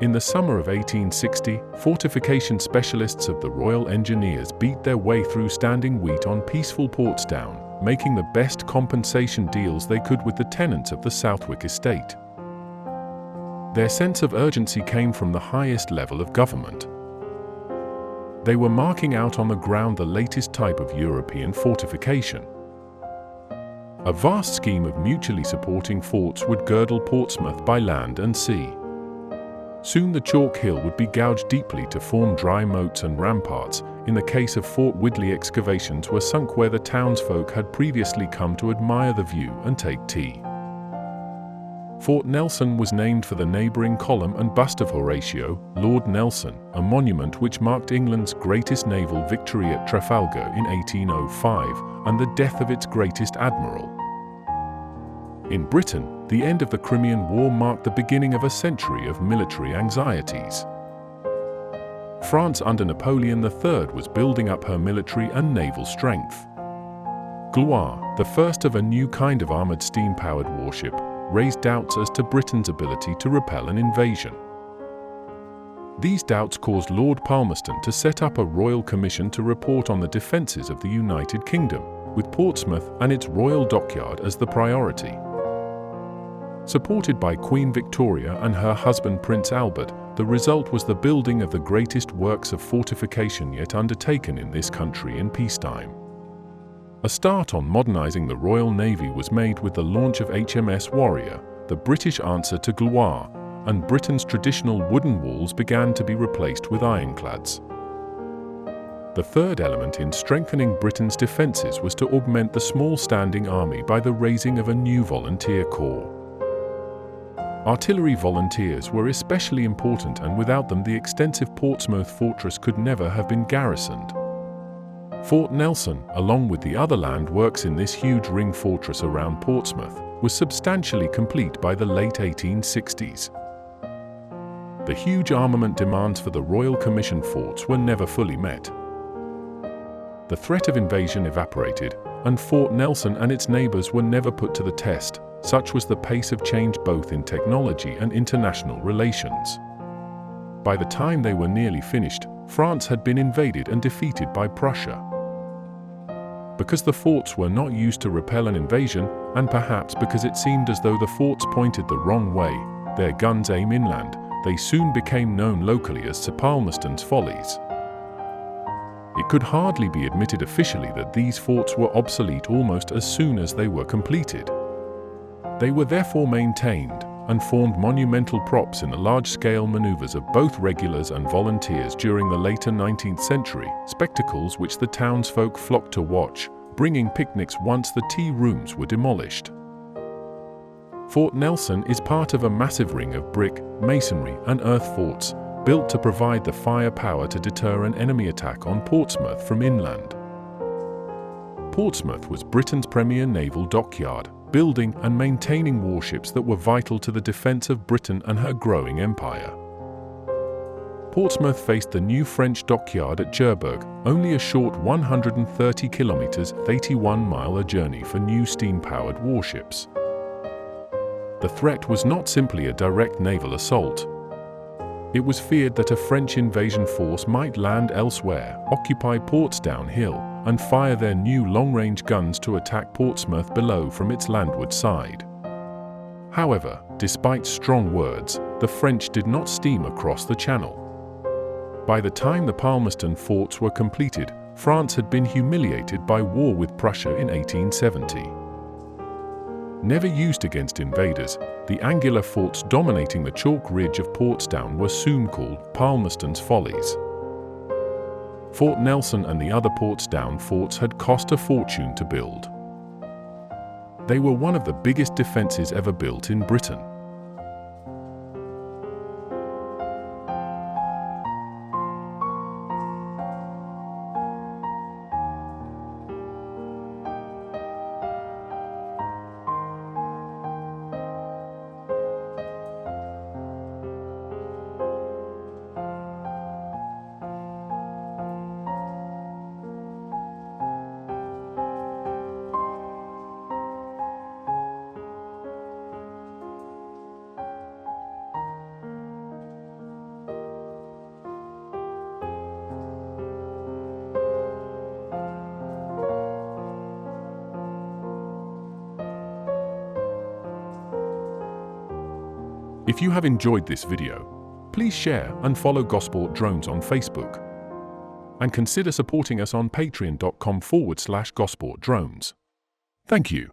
In the summer of 1860, fortification specialists of the Royal Engineers beat their way through standing wheat on peaceful Portsdown, making the best compensation deals they could with the tenants of the Southwick estate. Their sense of urgency came from the highest level of government. They were marking out on the ground the latest type of European fortification. A vast scheme of mutually supporting forts would girdle Portsmouth by land and sea. Soon the chalk hill would be gouged deeply to form dry moats and ramparts. In the case of Fort Widley, excavations were sunk where the townsfolk had previously come to admire the view and take tea. Fort Nelson was named for the neighbouring column and bust of Horatio, Lord Nelson, a monument which marked England's greatest naval victory at Trafalgar in 1805 and the death of its greatest admiral. In Britain, the end of the Crimean War marked the beginning of a century of military anxieties. France under Napoleon III was building up her military and naval strength. Gloire, the first of a new kind of armoured steam-powered warship, raised doubts as to Britain's ability to repel an invasion. These doubts caused Lord Palmerston to set up a royal commission to report on the defences of the United Kingdom, with Portsmouth and its royal dockyard as the priority. Supported by Queen Victoria and her husband Prince Albert, the result was the building of the greatest works of fortification yet undertaken in this country in peacetime. A start on modernising the Royal Navy was made with the launch of HMS Warrior, the British answer to Gloire, and Britain's traditional wooden walls began to be replaced with ironclads. The third element in strengthening Britain's defences was to augment the small standing army by the raising of a new volunteer corps. Artillery volunteers were especially important, and without them the extensive Portsmouth fortress could never have been garrisoned. Fort Nelson, along with the other land works in this huge ring fortress around Portsmouth, was substantially complete by the late 1860s. The huge armament demands for the Royal Commission forts were never fully met. The threat of invasion evaporated, and Fort Nelson and its neighbours were never put to the test. Such was the pace of change both in technology and international relations. By the time they were nearly finished, France had been invaded and defeated by Prussia. Because the forts were not used to repel an invasion, and perhaps because it seemed as though the forts pointed the wrong way, their guns aim inland, they soon became known locally as Sir Palmerston's Follies. It could hardly be admitted officially that these forts were obsolete almost as soon as they were completed. They were therefore maintained, and formed monumental props in the large-scale manoeuvres of both regulars and volunteers during the later 19th century, spectacles which the townsfolk flocked to watch, bringing picnics once the tea rooms were demolished. Fort Nelson is part of a massive ring of brick, masonry and earth forts, built to provide the firepower to deter an enemy attack on Portsmouth from inland. Portsmouth was Britain's premier naval dockyard, building and maintaining warships that were vital to the defence of Britain and her growing empire. Portsmouth faced the new French dockyard at Cherbourg, only a short 130 kilometres, 81-mile a journey for new steam-powered warships. The threat was not simply a direct naval assault. It was feared that a French invasion force might land elsewhere, occupy Portsdown Hill, and fire their new long-range guns to attack Portsmouth below from its landward side. However, despite strong words, the French did not steam across the Channel. By the time the Palmerston forts were completed, France had been humiliated by war with Prussia in 1870. Never used against invaders, the angular forts dominating the chalk ridge of Portsdown were soon called Palmerston's Follies. Fort Nelson and the other Portsdown forts had cost a fortune to build. They were one of the biggest defences ever built in Britain. If you have enjoyed this video, please share and follow Gosport Drones on Facebook. And consider supporting us on patreon.com/Gosport Drones. Thank you.